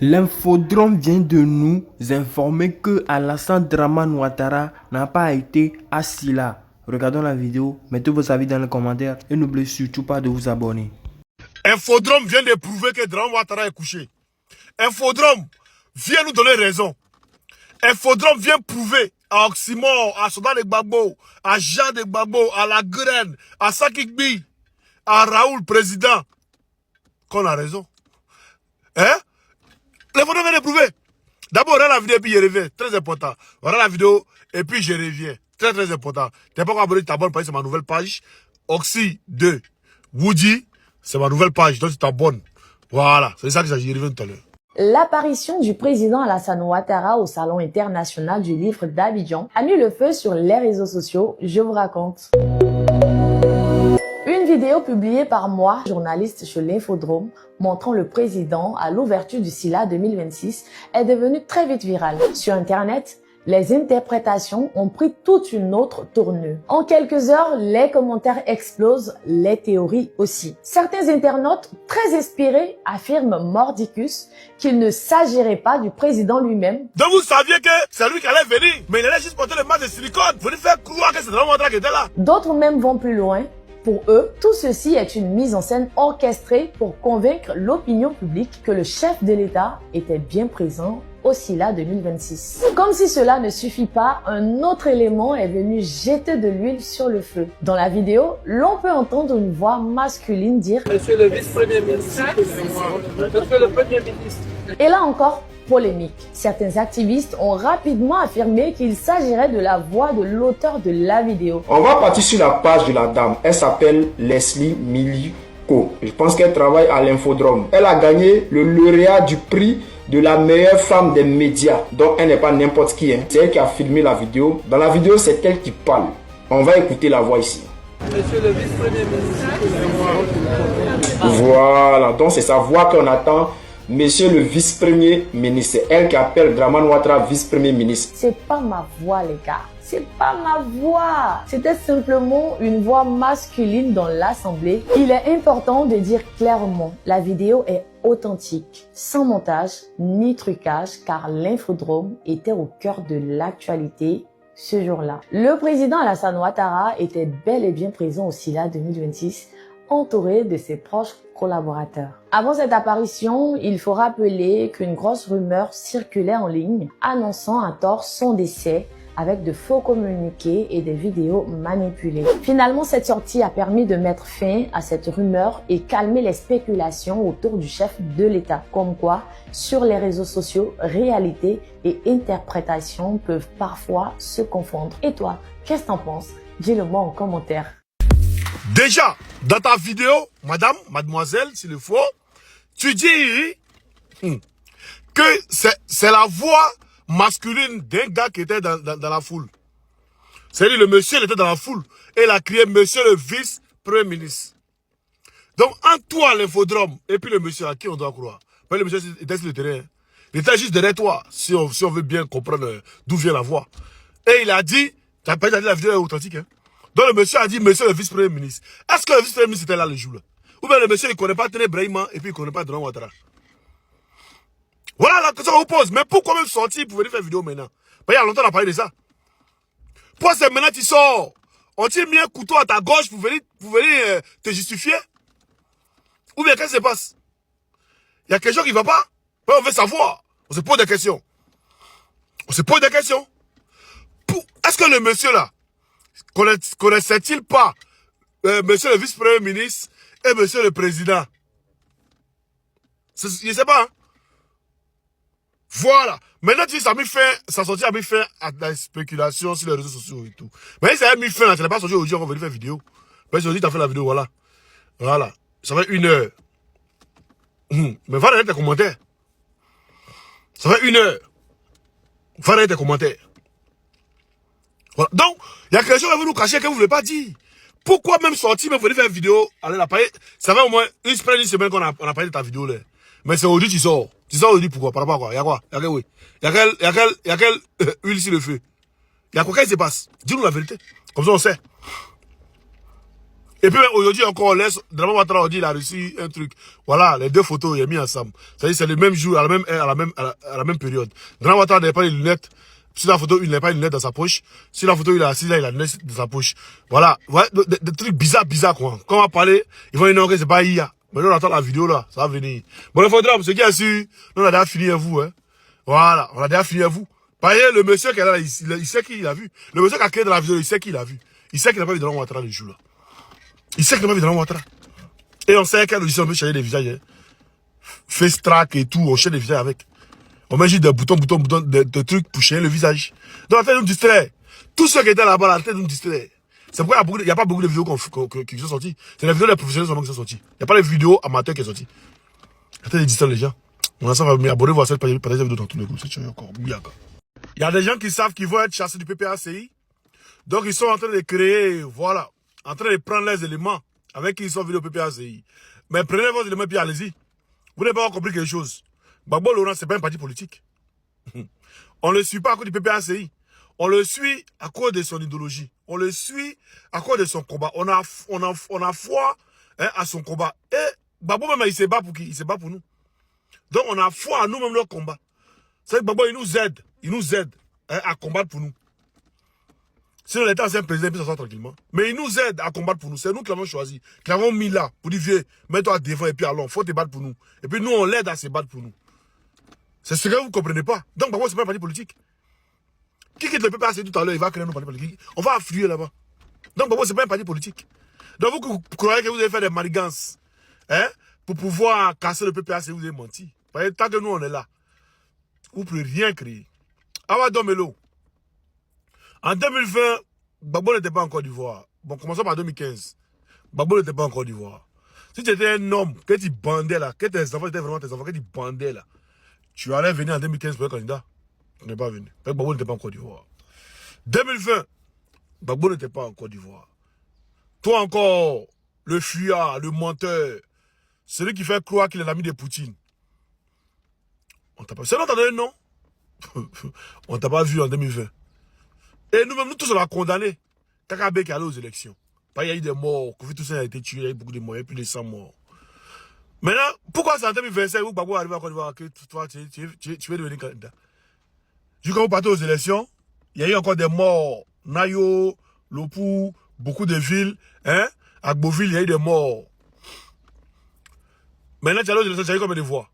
L'infodrome vient de nous informer que Alassane Dramane Ouattara n'a pas été assis là. Regardons la vidéo, mettez vos avis dans les commentaires et n'oubliez surtout pas de vous abonner. Infodrome vient de prouver que Dramane Ouattara est couché. Infodrome vient nous donner raison. Infodrome vient prouver à Oxymore, à Sodan de Gbagbo, à Jean de Gbagbo, à La Graine, à Sakikbi, à Raoul, président, qu'on a raison. Hein? L'infodrome vient de prouver. D'abord, on regarde la vidéo et puis je reviens. Très important. On regarde la vidéo et puis je reviens. Très, très important. T'es pas encore abonné, t'abonnes, c'est ma nouvelle page. Oxy 2. Woody, c'est ma nouvelle page. Donc tu t'abonnes. Voilà. C'est ça que j'y reviens tout à l'heure. L'apparition du président Alassane Ouattara au Salon international du livre d'Abidjan a mis le feu sur les réseaux sociaux. Je vous raconte. Une vidéo publiée par moi, journaliste chez l'Infodrome, montrant le président à l'ouverture du SILA 2026 est devenue très vite virale. Sur Internet, les interprétations ont pris toute une autre tournure. En quelques heures, les commentaires explosent, les théories aussi. Certains internautes, très inspirés, affirment mordicus qu'il ne s'agirait pas du président lui-même. Donc vous saviez que c'est lui qui allait venir, mais il allait juste porter le masque de silicone. Vous lui faire croire que c'est Dramane Ouattara qui était là. D'autres même vont plus loin. Pour eux, tout ceci est une mise en scène orchestrée pour convaincre l'opinion publique que le chef de l'État était bien présent au SILA 2026. Comme si cela ne suffit pas, un autre élément est venu jeter de l'huile sur le feu. Dans la vidéo, l'on peut entendre une voix masculine dire « Monsieur le vice-premier ministre, monsieur le premier ministre ». Et là encore, polémique. Certains activistes ont rapidement affirmé qu'il s'agirait de la voix de l'auteur de la vidéo. On va partir sur la page de la dame. Elle s'appelle Leslie Miliko. Je pense qu'elle travaille à l'Infodrome. Elle a gagné le lauréat du prix de la meilleure femme des médias. Donc elle n'est pas n'importe qui. C'est elle qui a filmé la vidéo. Dans la vidéo, c'est elle qui parle. On va écouter la voix ici. Monsieur le vice-premier ministre. Voilà. Donc c'est sa voix qu'on attend. Monsieur le vice-premier ministre, c'est elle qui appelle Dramane Ouattara vice-premier ministre. C'est pas ma voix, les gars. C'est pas ma voix. C'était simplement une voix masculine dans l'assemblée. Il est important de dire clairement, la vidéo est authentique, sans montage ni trucage, car l'Infodrome était au cœur de l'actualité ce jour-là. Le président Alassane Ouattara était bel et bien présent au SILA 2026, entouré de ses proches collaborateurs. Avant cette apparition, il faut rappeler qu'une grosse rumeur circulait en ligne annonçant à tort son décès avec de faux communiqués et des vidéos manipulées. Finalement, cette sortie a permis de mettre fin à cette rumeur et calmer les spéculations autour du chef de l'État. Comme quoi, sur les réseaux sociaux, réalité et interprétation peuvent parfois se confondre. Et toi, qu'est-ce que t'en penses? Dis-le-moi en commentaire. Déjà, dans ta vidéo, madame, mademoiselle, s'il le faut, tu dis que c'est la voix masculine d'un gars qui était dans la foule. C'est-à-dire le monsieur il était dans la foule et il a crié monsieur le vice-premier ministre. Donc, entre toi, l'Infodrome, et puis le monsieur à qui on doit croire. Mais le monsieur était sur le terrain. Il était juste derrière toi, si on veut bien comprendre d'où vient la voix. Et il a dit, tu n'as pas dit la vidéo est authentique, hein? Donc le monsieur a dit, monsieur le vice-premier ministre. Est-ce que le vice-premier ministre était là le jour-là? Ou bien le monsieur, il ne connaît pas Téné Brahima et puis il ne connaît pas Dramane Ouattara. Voilà la question qu'on vous pose. Mais pourquoi même sortir pour venir faire vidéo maintenant? Il y a longtemps on a parlé de ça. Pourquoi c'est maintenant que tu sors? Ont-ils mis un couteau à ta gauche pour venir te justifier? Ou bien qu'est-ce qui se passe? Il y a quelque chose qui ne va pas? On veut savoir. On se pose des questions. On se pose des questions. Est-ce que le monsieur là, connaissait-il pas monsieur le vice-premier ministre et monsieur le président? Je ne sais pas. Hein? Voilà. Maintenant, tu sais, ça sortit à mis fin à la spéculation sur les réseaux sociaux et tout. Mais ça a mis fin, ça n'est pas sorti aujourd'hui, on va venir faire vidéo. Mais aujourd'hui, tu as fait la vidéo, voilà. Voilà. Ça fait 1 heure. Mais va regarder tes commentaires. Ça fait 1 heure. Va regarder tes commentaires. Voilà. Donc, il y a quelque chose que vous nous cachez que vous ne voulez pas dire. Pourquoi même sortir, même venir faire une vidéo? Allez, ça fait au moins une semaine qu'on a parlé de ta vidéo là. Mais c'est aujourd'hui que tu sors. Tu sors aujourd'hui pourquoi? Par rapport à quoi? Il y a quoi? Il y a quel, oui. Il y a quelle huile sur le feu? Il y a quoi? Qu'est-ce qui se passe? Dis-nous la vérité. Comme ça on sait. Et puis aujourd'hui encore, on laisse, Draman Ouattara, on dit il a reçu un truc. Voilà, les deux photos, il est mis ensemble. C'est-à-dire c'est le même jour, à la même heure, à la même période. Draman Ouattara n'avait pas les lunettes. Sur la photo, il n'a pas une lunette dans sa poche. Sur la photo, il est assis là, il a une lunette dans sa poche. Voilà, ouais, des trucs bizarres, quoi. Quand on va parler, ils vont ignorer, c'est pas IA. Maintenant, on attend la vidéo là, ça va venir. Bon, le faudra, ce qui est sûr, nous, on a déjà fini à vous, hein. Voilà, on a déjà fini à vous. Par ailleurs, le monsieur qui est là, il sait qui il a vu. Le monsieur qui a créé dans la vidéo, il sait qui il a vu. Il sait qu'il n'a pas vu Draman Ouattara le jour là. Il sait qu'il n'a pas vu Draman Ouattara. Et on sait quel logiciel on peut changer des visages, hein. Face track et tout, on change des visages avec. On met juste des boutons, de trucs pour changer le visage. Donc, la tête nous distrait. Tous ceux qui étaient là-bas, la tête nous distrait. C'est pourquoi il n'y a pas beaucoup de vidéos qui sont sorties. C'est les vidéos des professionnels seulement qui sont sorties. Il n'y a pas les vidéos amateurs qui sont sorties. La tête distrait les gens. On a ça, abonnez-vous à cette page, partagez la vidéo dans tous les groupes. C'est encore biaga. Il y a des gens qui savent qu'ils vont être chassés du PPACI. Donc, ils sont en train de créer, voilà, en train de prendre les éléments avec qui ils sont venus au PPACI. Mais prenez vos éléments et puis allez-y. Vous n'avez pas compris quelque chose. Gbagbo Laurent, ce n'est pas un parti politique. On ne le suit pas à cause du PPACI. On le suit à cause de son idéologie. On le suit à cause de son combat. On a foi, hein, à son combat. Et Gbagbo même, il se bat pour qui? Il se bat pour nous. Donc on a foi à nous-mêmes leur combat. C'est que Gbagbo, il nous aide. Il nous aide, hein, à combattre pour nous. Sinon, l'État, c'est un président, il peut s'asseoir tranquillement. Mais il nous aide à combattre pour nous. C'est nous qui l'avons choisi, qui l'avons mis là, pour dire, viens, mets-toi devant et puis allons, faut te battre pour nous. Et puis nous, on l'aide à se battre pour nous. C'est ce que vous ne comprenez pas. Donc, Gbagbo, ce n'est pas un parti politique. Qui quitte le PPACI tout à l'heure, il va créer un parti politique. On va affluer là-bas. Donc, Gbagbo, ce n'est pas un parti politique. Donc, vous croyez que vous allez faire des manigances, hein, pour pouvoir casser le PPACI, vous avez menti. Parce que tant que nous, on est là, vous ne pouvez rien créer. Awa Domelo. En 2020, Gbagbo n'était pas en Côte d'Ivoire. Bon, commençons par 2015. Gbagbo n'était pas en Côte d'Ivoire. Si tu étais un homme, que tu bandais là, que tes enfants étaient vraiment tes enfants, que tu bandais là, tu allais venir en 2015 pour être candidat. Tu n'es pas venu. Gbagbo n'était pas en Côte d'Ivoire. 2020, Gbagbo n'était pas en Côte d'Ivoire. Toi encore, le fuyard, le menteur, celui qui fait croire qu'il est l'ami de Poutine. On t'a pas... C'est non, t'as donné un nom. On t'a pas vu en 2020. Et nous-mêmes, nous tous, on l'a condamné. Kakabe qui allait aux élections. Il y a eu des morts, Covid tout ça a été tué, il y a eu beaucoup de morts, il y a eu plus de 100 morts. Maintenant, pourquoi c'est en 2025 où Gbagbo arrive à Côte d'Ivoire que toi, tu veux devenir candidat? Quand vous partez aux élections, il y a eu encore des morts. Nayo, Lopou, beaucoup de villes, hein? À Beauville, il y a eu des morts. Maintenant, tu as aux élections, tu as eu combien de voix?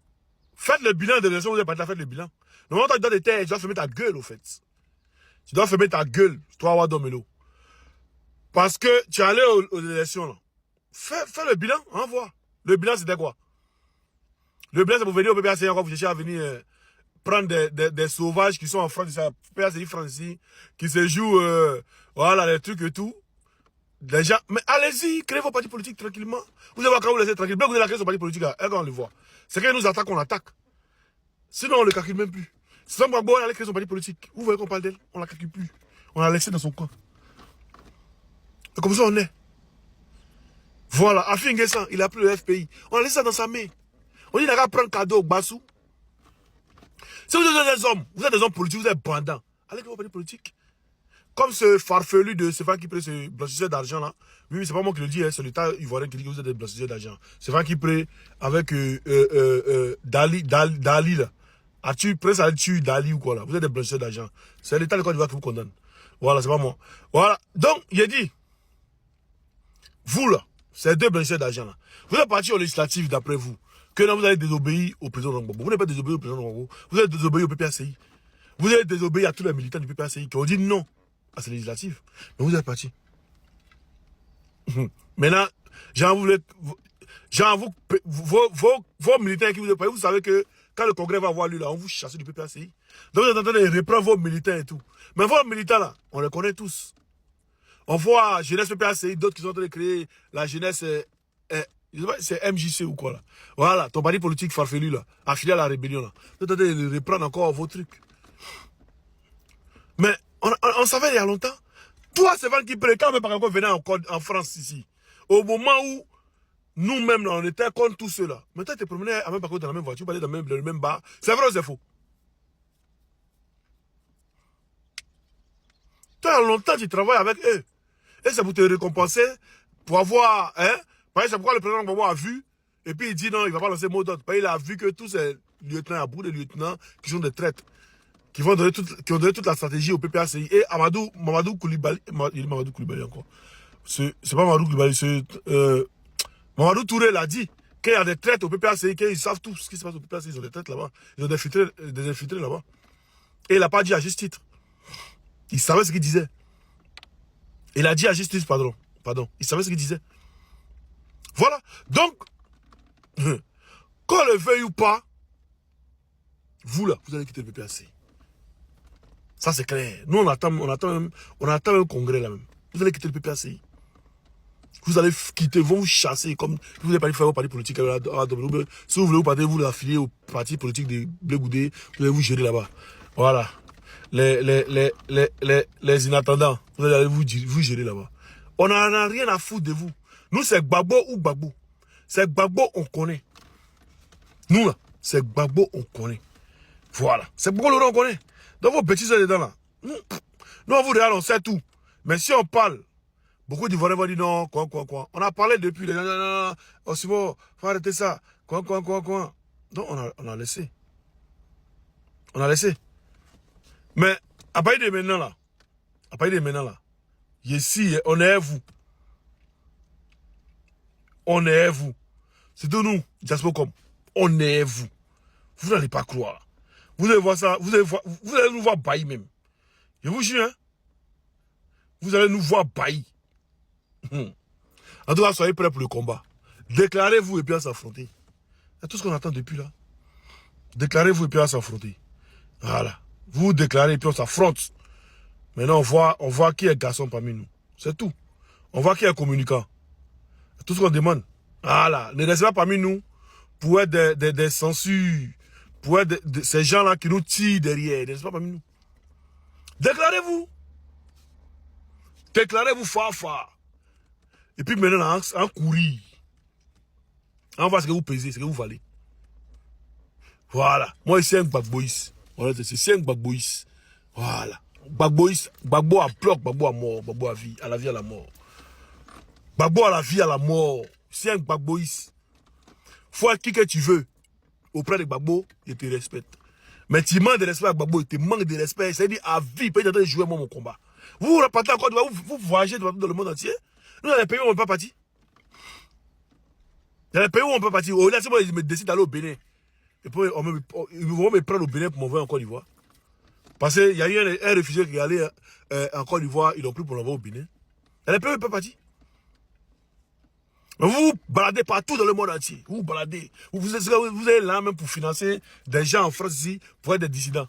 Faites le bilan des élections, vous n'avez pas déjà fait le bilan. Normalement, tu dois des terres, tu dois fermer ta gueule, au fait. Tu dois fermer ta gueule, toi, Awa Domelo. Parce que tu es allé aux élections, là. Fais le bilan, envoie. Le bilan, c'était quoi? Le bilan, c'est pour venir au PPACI, encore, vous cherchez à venir prendre des sauvages qui sont en France, c'est PPACI France ici, qui se jouent, voilà, les trucs et tout. Les gens, mais allez-y, créez vos partis politiques tranquillement. Vous allez voir quand vous laissez tranquille. Bien que vous allez créer son parti politique, là, quand on le voit. C'est quand ils nous attaquent, on attaque. Sinon, on ne le calcule même plus. Si Gbagbo allait créer son parti politique, vous voyez qu'on parle d'elle, on ne la calcule plus. On l'a laissé dans son coin. Et comme ça, on est. Voilà, Afi N'Guessan, il a pris le FPI. On a laissé ça dans sa main. On dit, il a prendre cadeau au Bassou. Si vous êtes des hommes politiques, vous êtes bandants. Allez créer vos partis politiques. Comme ce farfelu de Stéphane Kipré, ce blanchisseur d'argent là. Oui, c'est pas moi qui le dis, hein, c'est l'État ivoirien qui dit que vous êtes des blanchisseurs d'argent. Stéphane Kipré avec Dali là. As-tu presque à tuer Dali ou quoi là? Vous êtes des blanchisseurs d'argent. C'est l'État de Côte d'Ivoire qui vous condamne. Voilà, c'est pas moi. Voilà. Donc, il a dit, vous là, c'est deux blanchisseurs d'argent là. Vous êtes partis aux législatives d'après vous. Que là, vous allez désobéir au président Gbagbo. Vous n'avez pas désobéi au président Gbagbo. Vous allez désobéir au PPACI. Vous allez désobéir à tous les militants du PPACI qui ont dit non à ces législatives. Mais vous êtes partis. Maintenant, j'avoue, vos militants qui vous parlé, vous savez que quand le congrès va avoir lieu là, on vous chasse du PPACI. Donc vous êtes en train de reprendre vos militants et tout. Mais vos militants là, on les connaît tous. On voit jeunesse PPACI, d'autres qui sont en train de créer la jeunesse, c'est MJC ou quoi là. Voilà, ton parti politique farfelu là, affilié à la rébellion là. Vous êtes en train de reprendre encore vos trucs. Mais on savait il y a longtemps. Toi, c'est Stéphane Kipré, quand même par exemple venait en France ici, au moment où nous-mêmes on était contre tous ceux-là. Mais toi, tu te promenais à même par contre dans la même voiture, tu allais dans le même bar. C'est vrai ou c'est faux? Toi, il y a longtemps, tu travailles avec eux. Et c'est pour te récompenser pour avoir, hein, par exemple, pourquoi le président Gbagbo a vu, et puis il dit non, il ne va pas lancer mot d'ordre. Il a vu que tous ces lieutenants à bout, des lieutenants qui sont des traîtres, qui ont donné toute la stratégie au PPACI. Et Mamadou Koulibaly, il est Mamadou Koulibaly encore. C'est pas Mamadou Koulibaly, c'est Mamadou Touré l'a dit, qu'il y a des traîtres au PPACI, qu'ils savent tout ce qui se passe au PPACI, ils ont des traîtres là-bas, ils ont des infiltrés là-bas. Et il n'a pas dit à juste titre. Il savait ce qu'il disait. Il a dit à justice, pardon. Il savait ce qu'il disait. Voilà. Donc, qu'on le veuille ou pas, vous là, vous allez quitter le PPAC. Ça c'est clair. Nous on attend même un congrès là même. Vous allez quitter le PPAC. Vous allez quitter, vont vous chasser comme vous n'avez pas faire vos partis politiques. Si vous voulez vous partir, vous l'affilier au parti politique de Blé Goudé, vous allez vous gérer là-bas. Voilà. Les inattendants, vous allez vous gérer là-bas. On n'en a rien à foutre de vous. Nous, c'est Gbagbo ou Gbagbo. C'est Gbagbo, on connaît. Nous, là, c'est Gbagbo, on connaît. Voilà. C'est Gbagbo, on connaît. Donc, vos bêtises dedans, là. Nous, on vous regarde, on sait tout. Mais si on parle, beaucoup d'Ivoiriens vont dire non, quoi. On a parlé depuis. Non. Oh, c'est bon, faut arrêter ça. Quoi. Donc, on a laissé. On a laissé. Mais, à partir de maintenant, là, ici, on est vous. On est vous. C'est de nous, Diaspocom. On est vous. Vous n'allez pas croire. Vous allez voir ça, vous allez nous voir baillir même. Je vous jure, hein. Vous allez nous voir baillir. En tout cas, soyez prêts pour le combat. Déclarez-vous et puis à s'affronter. C'est tout ce qu'on attend depuis là. Déclarez-vous et puis à s'affronter. Voilà. Vous déclarez et puis on s'affronte. Maintenant, on voit qui est garçon parmi nous. C'est tout. On voit qui est communicant. C'est tout ce qu'on demande. Voilà. Ne restez pas parmi nous pour être des censures, pour être ces gens-là qui nous tirent derrière. Ne restez pas parmi nous. Déclarez-vous. Déclarez-vous fort. Et puis maintenant, en courir. On voit ce que vous pesez, ce que vous valez. Voilà. Moi, ici, un Gbagboïs. Voilà, c'est un Gbagboïs. Voilà. Gbagbo à bloc, Gbagbo à mort, Gbagbo à vie, à la vie, à la mort. Gbagbo à la vie, à la mort. C'est un Gbagboïs. Faut être qui que tu veux. Auprès de Gbagbo, il te respecte. Mais tu manques de respect à Gbagbo, il te manque de respect. C'est-à-dire à vie, peut-être de jouer moi mon combat. Vous repartez encore, vous voyagez dans le monde entier. Nous, dans les pays où on ne peut pas partir. Dans les pays où on ne peut pas partir. Au-delà, c'est moi, je me décide d'aller au Bénin. Et puis, ils vont me prendre au Bénin pour m'envoyer en Côte d'Ivoire. Parce qu'il y a eu un réfugié qui est allé en Côte d'Ivoire, ils l'ont pris pour l'envoyer au Bénin. Dans les pays où on ne peut pas partir. Mais vous baladez partout dans le monde entier. Vous baladez. Vous êtes là même pour financer des gens en France ici pour être des dissidents.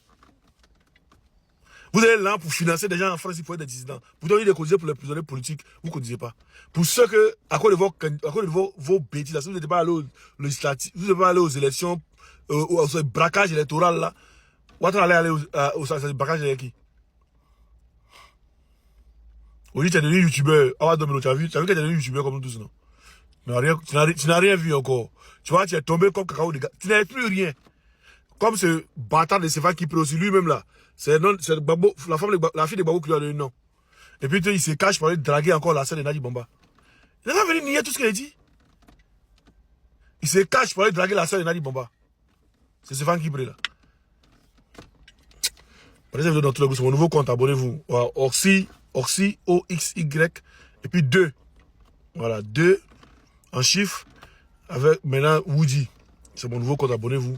Vous êtes là pour financer des gens en France ici pour être des dissidents. Vous donnez des cotisations pour les prisonniers politiques. Vous ne cotisez pas. Pour ceux que, à cause de vos bêtises, si vous n'êtes pas allé aux législatives, vous n'êtes pas allé aux élections, au braquage électoral là, vous allez aller au braquage avec qui? Oui, tu es devenu youtubeur. Ah, Domino, tu as vu que tu es devenu youtubeur comme nous tous, non? Tu n'as rien vu encore. Tu vois, tu es tombé comme cacao de gars. Tu n'avais plus rien. Comme ce bâtard de Stéphane qui aussi lui-même là. C'est la fille de Gbagbo qui lui a donné le nom. Et puis il se cache pour aller draguer encore la sœur de Nadi Bamba. Il n'a pas venu nier tout ce qu'il a dit. Il se cache pour aller draguer la sœur de Nadi Bamba. C'est Stéphane qui brille là. Prenez cette vidéo dans tous les groupes. Sur mon nouveau compte, abonnez-vous. Oxy, O-X-Y. Et puis 2. Voilà, 2 en chiffres. Avec maintenant Woody. C'est mon nouveau compte, abonnez-vous.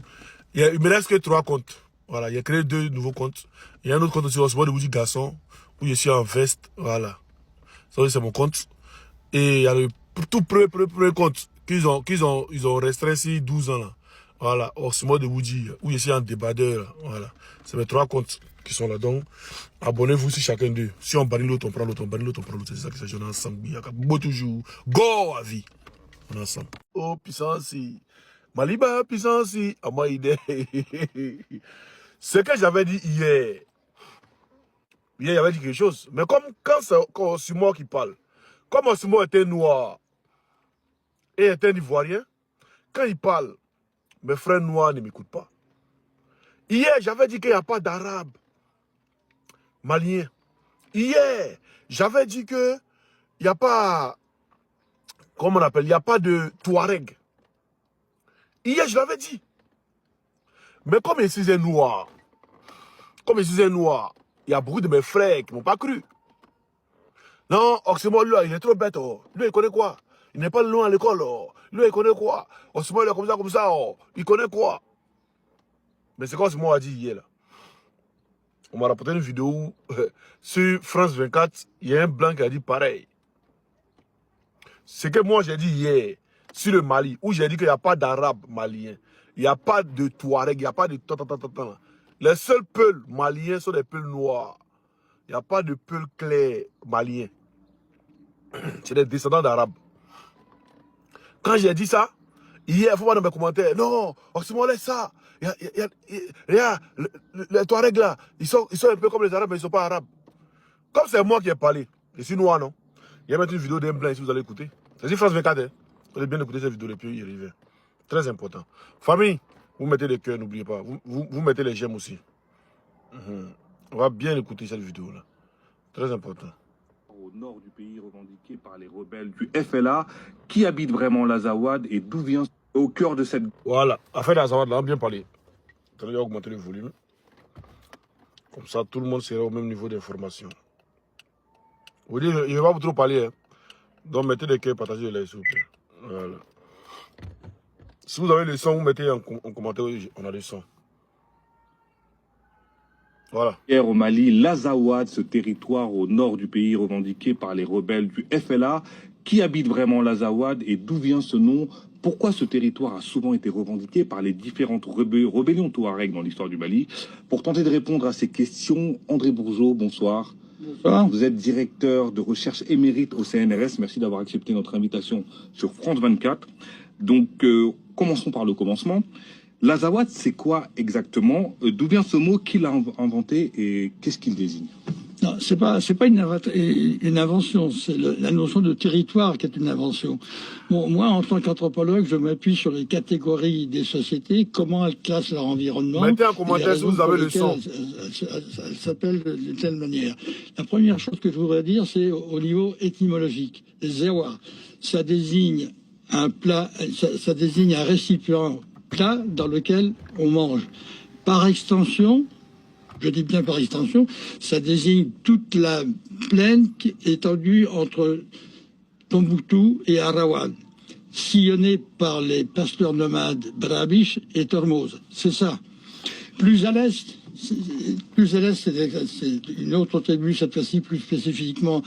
Il me reste que 3 comptes. Voilà, il a créé 2 nouveaux comptes. Il y a un autre compte aussi, de Woody Garçon, où je suis en veste. Voilà. Ça, c'est mon compte. Et il y a le tout premier compte qu'ils ont restreint ici 12 ans là. Voilà, Orsimo de Woody, où je suis en débardeur. Voilà. C'est mes 3 comptes qui sont là. Donc, abonnez-vous sur chacun d'eux. Si on banit l'autre, on prend l'autre, on banit l'autre, on prend l'autre. C'est ça qui s'agit. On est ensemble. Beau toujours. Go à vie. On est ensemble. Oh, puissance. Maliba, puissance. À moi, idée. Ce que j'avais dit hier. Hier, j'avais dit quelque chose. Mais comme quand c'est Orsimo qui parle, comme Orsimo était noir et était un Ivoirien, quand il parle, mes frères noirs ne m'écoutent pas. Hier, j'avais dit qu'il n'y a pas d'Arabes maliens. Hier, j'avais dit qu'il n'y a pas comment on appelle, il n'y a pas de Touareg. Hier, je l'avais dit. Mais comme je suis un noir, il y a beaucoup de mes frères qui ne m'ont pas cru. Non, Oxymore, lui, il est trop bête. Oh. Lui, il connaît quoi? Il n'est pas loin à l'école. Oh. Lui, il connaît quoi? Oxymore, il est comme ça. Oh. Il connaît quoi? Mais c'est quoi ce mot a dit hier là? On m'a rapporté une vidéo où, sur France 24, il y a un blanc qui a dit pareil. Ce que moi j'ai dit hier, sur le Mali, où j'ai dit qu'il n'y a pas d'arabe malien, il n'y a pas de Touareg, il n'y a pas de... Les seuls peuls maliens sont des peuls noirs. Il n'y a pas de peuls clairs maliens. C'est des descendants d'arabes. Quand j'ai dit ça, hier, il faut voir dans mes commentaires, non, Oxymore, laisse ça. Regarde, les Touaregs là, ils sont un peu comme les arabes, mais ils ne sont pas arabes. Comme c'est moi qui ai parlé, je suis noir, non? Il y a même une vidéo d'un blanc ici, vous allez écouter. C'est sur France 24, hein? Vous allez bien écouter cette vidéo depuis y arriver. Très important. Famille, vous mettez les cœurs, n'oubliez pas. Vous mettez les j'aime aussi. On va bien écouter cette vidéo-là. Très important. Au nord du pays revendiqué par les rebelles du FLA, qui habite vraiment l'Azawad et d'où vient au cœur de cette... Voilà, affaire d'Azawad, là, on a bien parlé. Vous allez augmenter le volume. Comme ça, tout le monde sera au même niveau d'information. Vous dites, il ne va pas trop parler. Hein. Donc, mettez les cœurs, partagez les likes, s'il vous plaît. Voilà. Si vous avez le son, vous mettez en commentaire, on a le son. Voilà. Hier au Mali, l'Azawad, ce territoire au nord du pays revendiqué par les rebelles du FLA. Qui habite vraiment l'Azawad et d'où vient ce nom? Pourquoi ce territoire a souvent été revendiqué par les différentes rébellions touareg dans l'histoire du Mali? Pour tenter de répondre à ces questions, André Bourgeot, bonsoir. Bonsoir. Vous êtes directeur de recherche émérite au CNRS. Merci d'avoir accepté notre invitation sur France 24. Donc, commençons par le commencement. L'Azawad, c'est quoi exactement? D'où vient ce mot? Qui l'a inventé et qu'est-ce qu'il désigne? Non, c'est pas une invention, c'est la notion de territoire qui est une invention. Bon, moi, en tant qu'anthropologue, je m'appuie sur les catégories des sociétés, comment elles classent leur environnement. Mettez un commentaire si vous avez le son. Elles s'appellent de telle manière. La première chose que je voudrais dire, c'est au niveau étymologique. Zawa, ça désigne un plat, ça désigne un récipient plat dans lequel on mange. Par extension, je dis bien par extension, ça désigne toute la plaine étendue entre Tombouctou et Arawan, sillonnée par les pasteurs nomades Brabiche et Tormoz. C'est ça. Plus à l'est, c'est une autre tribu, cette fois-ci plus spécifiquement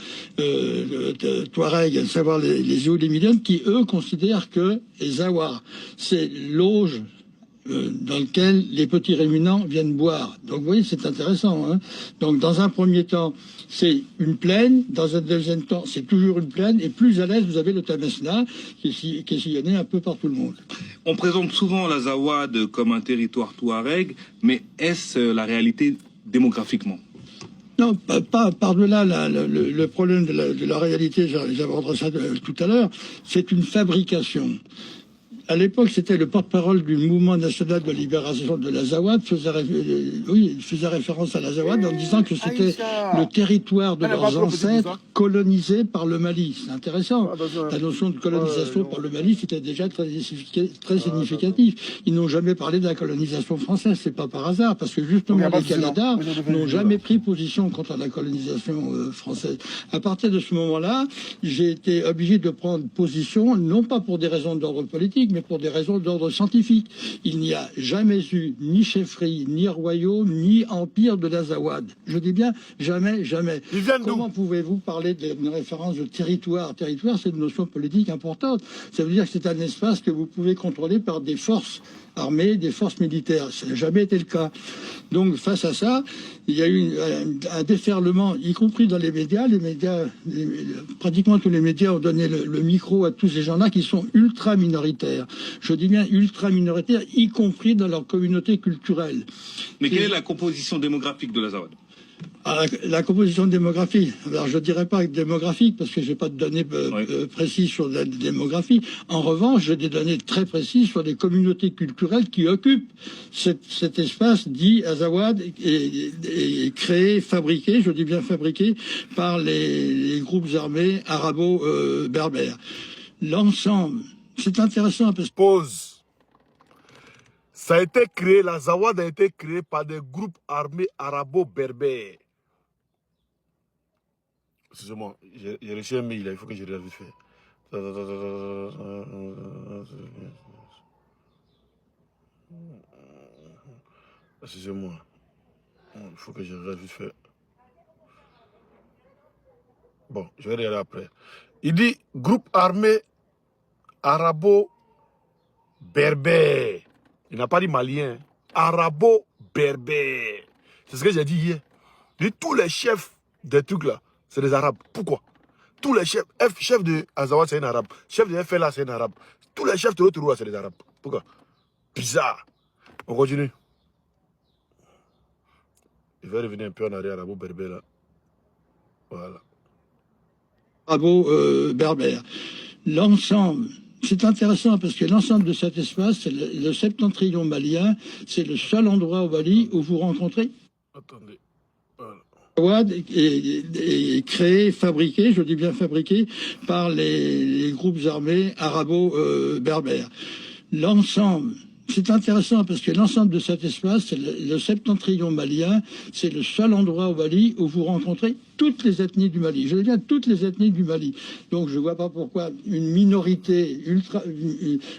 Touareg, à savoir les Zoulimiliens, qui eux considèrent que les Awar, c'est l'auge dans lequel les petits ruminants viennent boire. Donc vous voyez, c'est intéressant. Hein. Donc dans un premier temps, c'est une plaine. Dans un deuxième temps, c'est toujours une plaine. Et plus à l'est, vous avez le Tamesna, qui est sillonné un peu par tout le monde. On présente souvent l'Azawad comme un territoire touareg, mais est-ce la réalité démographiquement? Non, pas par-delà le problème de la réalité, j'aborderai ça tout à l'heure, c'est une fabrication. À l'époque, c'était le porte-parole du mouvement national de libération de l'Azawad, il faisait référence à l'Azawad en disant que c'était le territoire de leurs ancêtres colonisés par le Mali. C'est intéressant. La notion de colonisation par le Mali, c'était déjà très significatif. Ils n'ont jamais parlé de la colonisation française, c'est pas par hasard, parce que justement les Canadiens n'ont jamais pris position contre la colonisation française. À partir de ce moment-là, j'ai été obligé de prendre position, non pas pour des raisons d'ordre politique, mais pour des raisons d'ordre scientifique. Il n'y a jamais eu ni chefferie, ni royaume, ni empire de l'Azawad. Je dis bien jamais, jamais. Comment pouvez-vous parler d'une référence de territoire? Territoire, c'est une notion politique importante. Ça veut dire que c'est un espace que vous pouvez contrôler par des forces armées, des forces militaires. Ça n'a jamais été le cas. Donc face à ça, il y a eu un déferlement, y compris dans les médias. Pratiquement tous les médias ont donné le micro à tous ces gens-là qui sont ultra minoritaires. Je dis bien ultra minoritaires, y compris dans leur communauté culturelle. Mais quelle est la composition démographique de l'Azawad? La composition démographique, alors je ne dirais pas démographique parce que je n'ai pas de données précises sur la démographie. En revanche, j'ai des données très précises sur les communautés culturelles qui occupent cet espace dit Azawad et créé, fabriqué, je dis bien fabriqué, par les groupes armés arabo-berbères. l'ensemble, c'est intéressant parce que... Pause. Ça a été créé, la Zawad a été créée par des groupes armés arabo-berbères. Excusez-moi, j'ai reçu un mail là, il faut que je regarde vite fait. Excusez-moi, il faut que je regarde vite fait. Bon, je vais regarder après. Il dit groupe armé arabo-berbère. Il n'a pas dit malien. Arabo-berbère. C'est ce que j'ai dit hier. Il dit tous les chefs des trucs là, c'est des arabes. Pourquoi? Tous les chefs, chef de Azawad c'est un arabe. Chef de FLA c'est un arabe. Tous les chefs de l'autre roi c'est des arabes. Pourquoi? Bizarre. On continue. Je vais revenir un peu en arrière, arabo-berbère là. Voilà. Arabo-berbère. L'ensemble, c'est intéressant parce que l'ensemble de cet espace, c'est le septentrion malien, c'est le seul endroit au Mali où vous rencontrez. Attendez. Voilà. Zawad est créé, fabriqué, je dis bien fabriqué, par les groupes armés arabo-berbères. L'ensemble, c'est intéressant parce que l'ensemble de cet espace, c'est le septentrion malien, c'est le seul endroit au Mali où vous rencontrez toutes les ethnies du Mali. Je dis bien toutes les ethnies du Mali. Donc je ne vois pas pourquoi une minorité,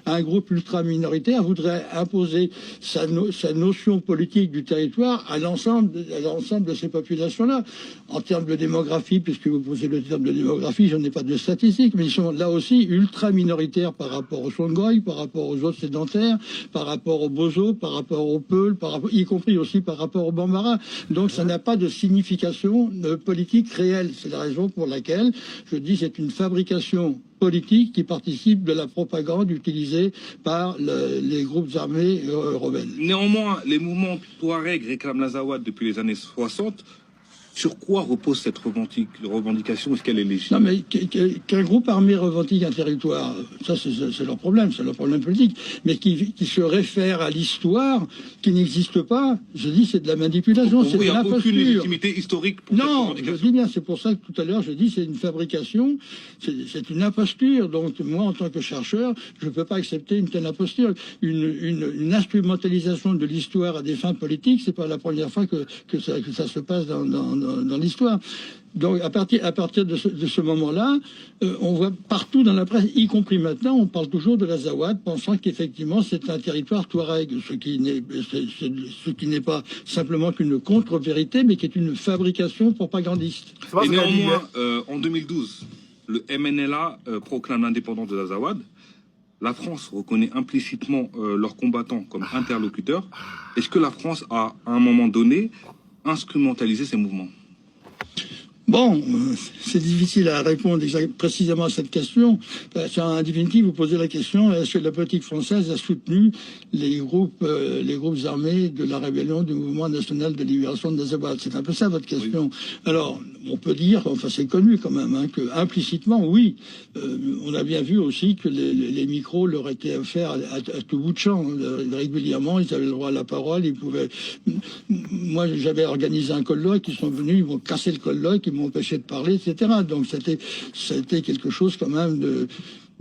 un groupe ultra minoritaire voudrait imposer sa notion politique du territoire à l'ensemble de ces populations-là. En termes de démographie, puisque vous posez le terme de démographie, je n'ai pas de statistiques, mais ils sont là aussi ultra minoritaires par rapport aux Songhai, par rapport aux autres sédentaires, par rapport aux Bozo, par rapport aux Peuls, y compris aussi par rapport aux Bambara. Donc ça n'a pas de signification politique réelle. C'est la raison pour laquelle je dis c'est une fabrication politique qui participe de la propagande utilisée par les groupes armés rebelles. Néanmoins, les mouvements Touareg réclament la Zawad depuis les années 60. Sur quoi repose cette revendication? Est-ce qu'elle est légitime? Non, mais qu'un groupe armé revendique un territoire, ça c'est leur problème politique, mais qui se réfère à l'histoire qui n'existe pas, je dis c'est de la manipulation, c'est de l'imposture. Aucune légitimité historique pour non, je dis bien, c'est pour ça que tout à l'heure je dis c'est une fabrication, c'est une imposture. Donc moi en tant que chercheur, je ne peux pas accepter une telle imposture. Une instrumentalisation de l'histoire à des fins politiques, c'est pas la première fois que ça se passe dans l'histoire. Donc à partir de ce moment-là, on voit partout dans la presse, y compris maintenant, on parle toujours de la Zawad, pensant qu'effectivement c'est un territoire touareg, ce qui n'est pas simplement qu'une contre-vérité, mais qui est une fabrication propagandiste. Et néanmoins, en 2012, le MNLA proclame l'indépendance de la Zawad. La France reconnaît implicitement leurs combattants comme interlocuteurs. Est-ce que la France a, à un moment donné, instrumentalisé ces mouvements? Bon, c'est difficile à répondre précisément à cette question. En définitive, vous posez la question, est-ce que la politique française a soutenu les groupes armés de la rébellion du mouvement national de libération de l'Azawad? C'est un peu ça votre question. Oui. Alors, on peut dire, enfin c'est connu quand même, hein, que implicitement, oui. On a bien vu aussi que les micros leur étaient offerts à tout bout de champ. Régulièrement, ils avaient le droit à la parole, ils pouvaient... Moi, j'avais organisé un colloque, ils sont venus, ils m'ont cassé le colloque, ils m'ont empêché de parler, etc. Donc c'était quelque chose quand même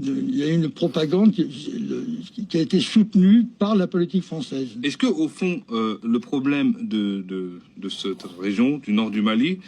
il y a une propagande qui a été soutenue par la politique française. Est-ce que au fond, le problème de cette région, du nord du Mali,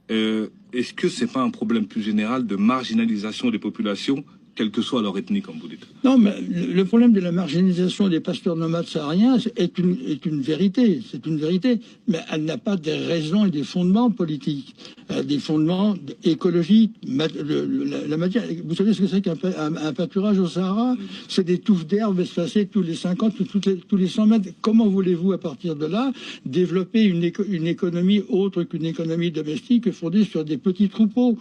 est-ce que c'est pas un problème plus général de marginalisation des populations, quelle que soit leur ethnie, comme vous dites? Non, mais le problème de la marginalisation des pasteurs nomades sahariens est une vérité. C'est une vérité, mais elle n'a pas des raisons et des fondements politiques. Elle a des fondements écologiques. La matière, vous savez ce que c'est qu'un pâturage au Sahara? C'est des touffes d'herbe espacées tous les 50 ou tous les 100 mètres. Comment voulez-vous, à partir de là, développer une économie autre qu'une économie domestique fondée sur des petits troupeaux?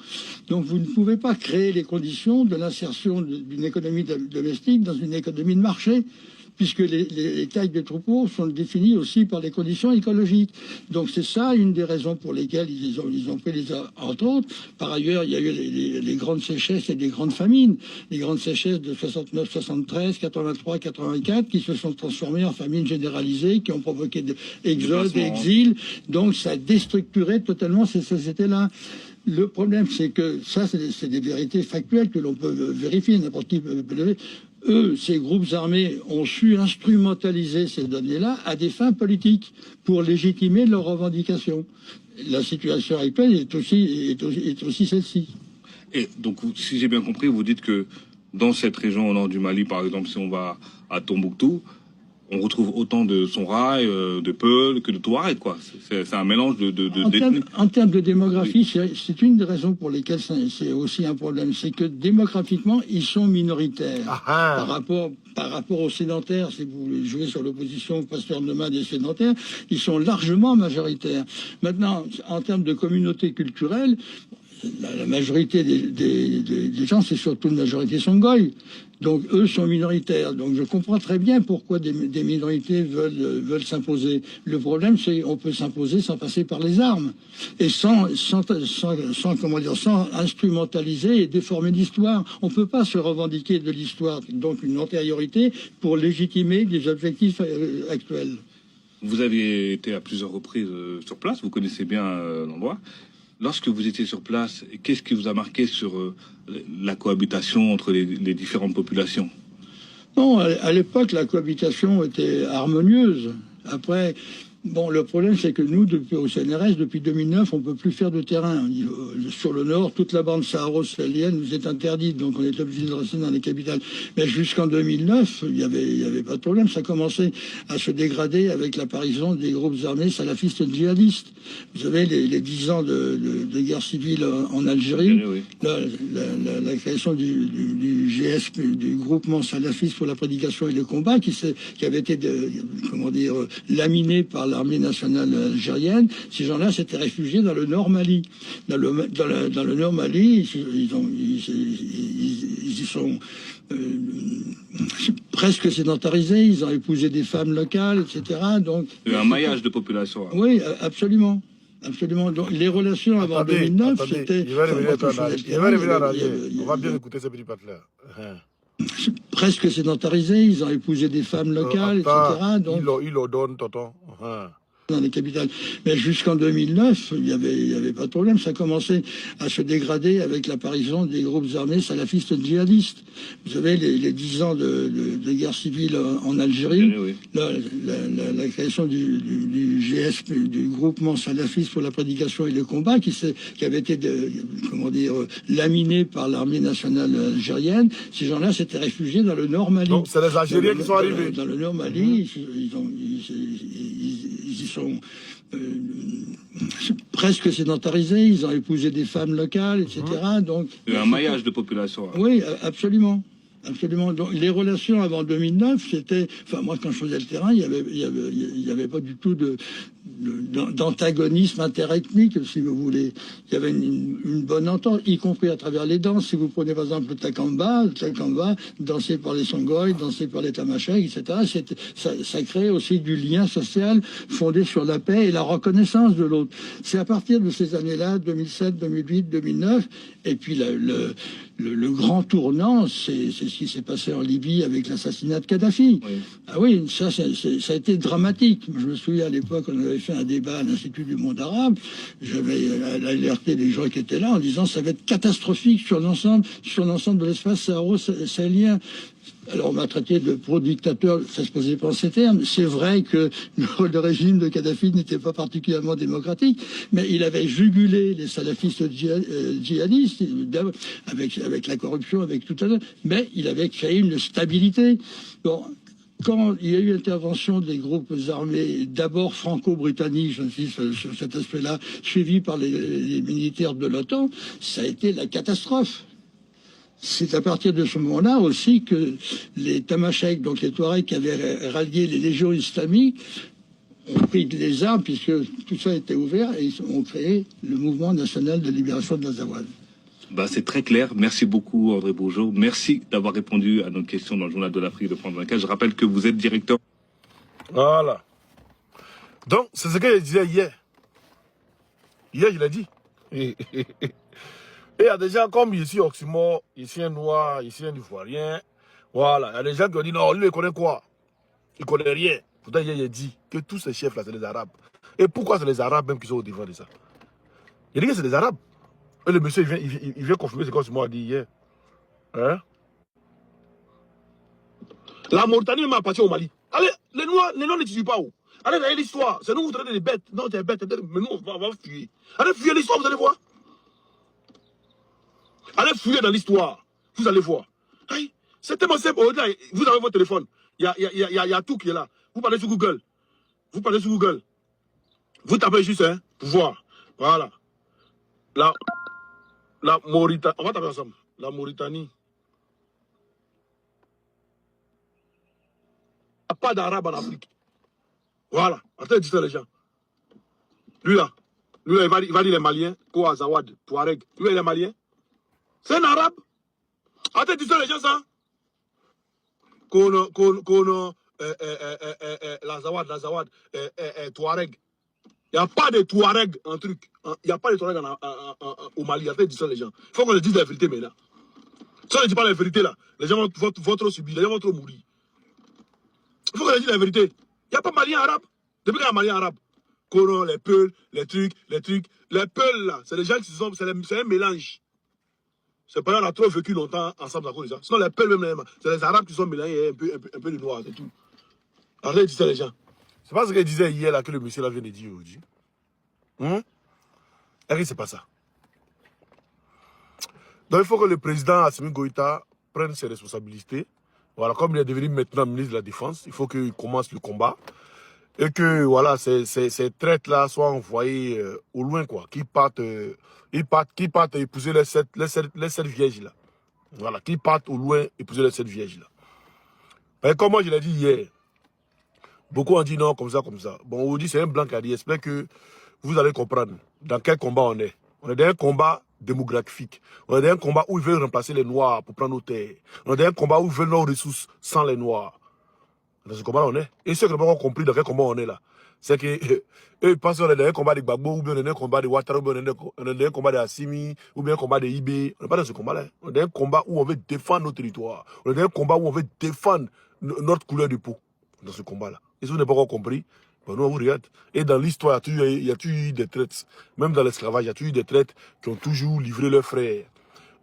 Donc vous ne pouvez pas créer les conditions de l'insertion d'une économie domestique dans une économie de marché, puisque les tailles des troupeaux sont définies aussi par les conditions écologiques. Donc c'est ça une des raisons pour lesquelles ils ont pris les... Entre autres, par ailleurs, il y a eu les grandes sécheresses et les grandes famines. Les grandes sécheresses de 69, 73, 83, 84, qui se sont transformées en famines généralisées, qui ont provoqué des exodes, exils. Donc ça a déstructuré totalement ces sociétés-là. Le problème, c'est que ça, c'est des vérités factuelles que l'on peut vérifier, n'importe qui peut lever. Eux, ces groupes armés, ont su instrumentaliser ces données-là à des fins politiques pour légitimer leurs revendications. La situation actuelle est aussi celle-ci. Et donc, si j'ai bien compris, vous dites que dans cette région au nord du Mali, par exemple, si on va à Tombouctou, on retrouve autant de Songhai, de Peul que de Touareg, quoi. C'est un mélange En termes de démographie, oui. C'est une des raisons pour lesquelles c'est aussi un problème. C'est que démographiquement, ils sont minoritaires. Par rapport aux sédentaires, si vous voulez jouer sur l'opposition pasteur nomade des sédentaires, ils sont largement majoritaires. Maintenant, en termes de communauté culturelle, la majorité des gens, c'est surtout une majorité Songhai. Donc, eux sont minoritaires. Donc, je comprends très bien pourquoi des minorités veulent s'imposer. Le problème, c'est qu'on peut s'imposer sans passer par les armes. Et sans instrumentaliser et déformer l'histoire. On ne peut pas se revendiquer de l'histoire, donc une antériorité, pour légitimer des objectifs actuels. Vous avez été à plusieurs reprises sur place, vous connaissez bien l'endroit. Lorsque vous étiez sur place, qu'est-ce qui vous a marqué sur la cohabitation entre les différentes populations? Non, à l'époque, la cohabitation était harmonieuse. Après, bon, le problème, c'est que nous, au CNRS, depuis 2009, on ne peut plus faire de terrain. Sur le nord, toute la bande saharo-sahélienne nous est interdite, donc on est obligé de rester dans les capitales. Mais jusqu'en 2009, il y avait pas de problème. Ça commençait à se dégrader avec l'apparition des groupes armés salafistes djihadistes. Vous savez, les 10 ans de guerre civile en Algérie, oui. La création du GS, du groupement salafiste pour la prédication et le combat, qui avait été, laminé par l'armée nationale algérienne. Ces gens-là s'étaient réfugiés dans le Nord Mali. Dans le Nord Mali, ils y sont presque sédentarisés. Ils ont épousé des femmes locales, etc. Donc, il y a un maillage de population. Hein. Oui, absolument. Absolument. Donc, les relations avant 2009, c'était... On va bien écouter ce petit patte-là. Presque sédentarisés, ils ont épousé des femmes locales, etc. Donc, il le donne, tonton. Dans les capitales. Mais jusqu'en 2009, il y avait pas de problème. Ça commençait à se dégrader avec l'apparition des groupes armés salafistes djihadistes. Vous savez, les 10 ans de guerre civile en Algérie, oui. La création du GS, du groupement salafiste pour la prédication et le combat, qui avait été, laminé par l'armée nationale algérienne. Ces gens-là s'étaient réfugiés dans le Nord Mali. Donc, c'est les Algériens qui sont arrivés. Dans le Nord Mali, ils y sont presque sédentarisés, ils ont épousé des femmes locales, etc. Donc, il y a un maillage de population. Hein. Oui, absolument. Absolument. Donc, les relations avant 2009, c'était... Enfin, moi, quand je faisais le terrain, il y avait pas du tout d'antagonisme interethnique, si vous voulez. Il y avait une bonne entente, y compris à travers les danses. Si vous prenez, par exemple, le Takamba, dansé par les Songhai, dansé par les Tamashek, etc., ça crée aussi du lien social fondé sur la paix et la reconnaissance de l'autre. C'est à partir de ces années-là, 2007, 2008, 2009, et puis le grand tournant, c'est ce qui s'est passé en Libye avec l'assassinat de Kadhafi. Oui. Ah oui, ça a été dramatique. Je me souviens à l'époque, on avait fait un débat à l'Institut du monde arabe. J'avais alerté les gens qui étaient là en disant ça va être catastrophique sur l'ensemble de l'espace saharo-sahélien. Alors on m'a traité de pro-dictateur, ça se posait pas en ces termes. C'est vrai que le régime de Kadhafi n'était pas particulièrement démocratique, mais il avait jugulé les salafistes djihadistes avec la corruption, avec tout ça, mais il avait créé une stabilité. Bon, quand il y a eu intervention des groupes armés, d'abord franco-britanniques, j'insiste sur cet aspect-là, suivis par les militaires de l'OTAN, ça a été la catastrophe. C'est à partir de ce moment-là aussi que les Tamashek, donc les Touaregs qui avaient rallié les légions islamiques, ont pris les armes, puisque tout ça était ouvert, et ils ont créé le mouvement national de libération de l'Azawad. C'est très clair. Merci beaucoup, André Bourgeot. Merci d'avoir répondu à nos questions dans le Journal de l'Afrique de France 24. Je rappelle que vous êtes directeur. Voilà. Donc, c'est ce que je disais hier. Hier, je l'ai dit. Et il y a des gens comme ici, Oxymore, ici un noir, ici un ivoirien. Voilà. Il y a des gens qui ont dit non, lui, il connaît quoi? Il connaît rien. Pourtant, hier, il dit que tous ces chefs-là, c'est les Arabes. Et pourquoi c'est les Arabes même qui sont au devant de ça? Il dit que c'est les Arabes. Et le monsieur, il vient confirmer ce que moi a dit hier. Hein? La Mauritanie m'a appartient au Mali. Allez, les Noirs n'étudient pas où. Allez, regardez l'histoire. C'est nous vous traitez des bêtes. Non, t'es bête, mais nous, on va fuir. Allez, fuyez l'histoire, vous allez voir. Allez, fuyez dans l'histoire. Vous allez voir. Hey, c'est tellement simple. Vous avez votre téléphone. Il y a tout qui est là. Vous parlez sur Google. Vous parlez sur Google. Vous tapez juste, hein, pouvoir. Voilà. La Mauritanie. On va taper ensemble. La Mauritanie. Il n'y a pas d'arabe en Afrique. Voilà. Attends, dis ça les gens. Lui là, il va dire les Maliens, Koa, Zawad, Touareg. Lui, il est Malien. C'est un arabe. Attends, dis ça les gens, ça. La Zawad, Touareg. Il n'y a pas de Touareg en truc. Il n'y a pas de Touareg au Mali. Attends, dis ça les gens. Il faut qu'on le dise la vérité maintenant. Si on ne dit pas la vérité là, les gens vont trop subir, les gens vont trop mourir. Il faut qu'on le dise la vérité. Il n'y a pas Malien arabe. Depuis qu'il y a un Malien arabe. Coron, les Peuls, les trucs. Les Peuls là, c'est les gens qui sont. C'est un mélange. C'est pas on a trop vécu longtemps ensemble à cause de ça. Sinon les Peuls même, c'est les Arabes qui sont mélangés un peu de noirs, c'est tout. Arrêtez de dire ça les gens. C'est pas ce qu'il disait hier là que le monsieur là vient de dire aujourd'hui. Et c'est pas ça. Donc il faut que le président Assimi Goïta prenne ses responsabilités. Voilà, comme il est devenu maintenant ministre de la Défense, il faut qu'il commence le combat. Et que voilà, ces traites-là soient envoyées au loin, quoi. Qu'ils partent épouser les sept vierges-là. Voilà, qu'ils partent au loin épouser les 7 vierges-là. Comme moi je l'ai dit hier, beaucoup ont dit non, comme ça. Bon, on vous dit c'est un blanc qui a dit, j'espère que vous allez comprendre dans quel combat on est. On est dans un combat démographique. On est dans un combat où ils veulent remplacer les Noirs pour prendre nos terres. On est dans un combat où ils veulent nos ressources sans les Noirs. Dans ce combat, on est. Et ceux qui n'ont pas compris dans quel combat on est là, c'est que eux, ils pensent qu'on est dans un combat de Gbagbo, ou bien on est dans un combat de Ouattara, ou bien on est dans un combat de Assimi, ou bien un combat de Ibé. On n'est pas dans ce combat-là. On est dans un combat où on veut défendre nos territoires. On est dans un combat où on veut défendre notre couleur de peau. Dans ce combat-là. Et si vous n'avez pas encore compris, ben nous, on vous regarde. Et dans l'histoire, il y a toujours eu des traites. Même dans l'esclavage, il y a toujours eu des traites qui ont toujours livré leurs frères.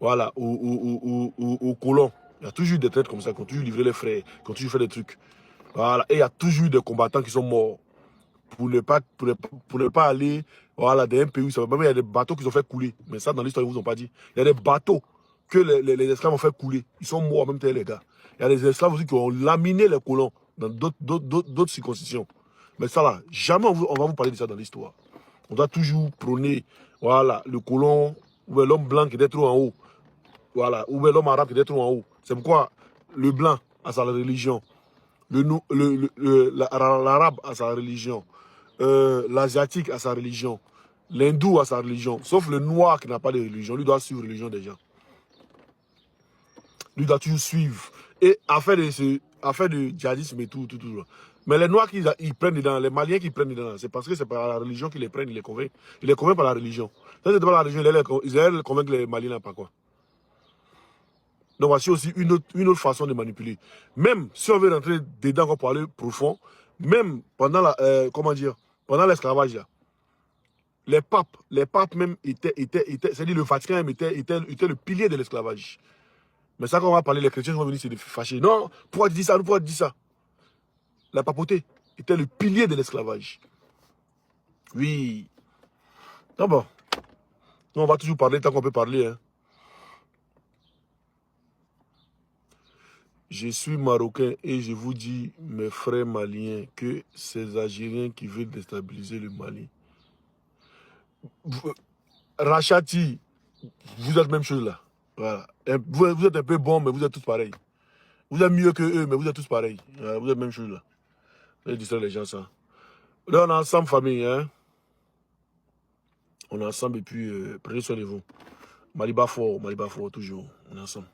Voilà, aux colons. Il y a toujours eu des traites comme ça, qui ont toujours livré leurs frères, qui ont toujours fait des trucs. Voilà, et il y a toujours eu des combattants qui sont morts pour ne pas aller voilà, dans un pays où ça va. Même il y a des bateaux qui ont fait couler. Mais ça, dans l'histoire, ils ne vous ont pas dit. Il y a des bateaux que les esclaves ont fait couler. Ils sont morts en même temps, les gars. Il y a des esclaves aussi qui ont laminé les colons dans d'autres circoncisions. Mais ça là, jamais on va vous parler de ça dans l'histoire. On doit toujours prôner voilà, le colon ou l'homme blanc qui est trop en haut. Voilà, ou l'homme arabe qui est trop en haut. C'est pourquoi le blanc a sa religion. L'arabe a sa religion, l'asiatique a sa religion, l'hindou a sa religion, sauf le noir qui n'a pas de religion, lui doit suivre la religion des gens. Lui doit toujours suivre. Et affaire de djihadisme et tout. Mais les noirs qui ils prennent dedans, les maliens qui prennent dedans, c'est parce que c'est par la religion qu'ils les prennent, ils les convainquent. Ils les convainquent par la religion. Ça c'est pas la religion, ils allaient convaincre les maliens là, pas quoi. Donc voici aussi une autre façon de manipuler. Même si on veut rentrer dedans pour aller profond, même pendant pendant l'esclavage là, les papes même étaient c'est-à-dire le Vatican même était le pilier de l'esclavage. Mais ça quand on va parler, les chrétiens vont venir se fâcher. Non, pourquoi tu dis ça? Pourquoi tu dis ça? La papauté était le pilier de l'esclavage. Oui. Non bon. Nous on va toujours parler tant qu'on peut parler, hein. Je suis marocain et je vous dis, mes frères maliens, que ces Algériens qui veulent déstabiliser le Mali. Rachati, vous êtes même chose là. Voilà. Vous êtes un peu bon, mais vous êtes tous pareils. Vous êtes mieux que eux, mais vous êtes tous pareils. Voilà, vous êtes même chose là. Je dis ça les gens ça. Là on est ensemble famille, hein. On est ensemble et puis prenez soin de vous. Maliba fort, toujours. On est ensemble.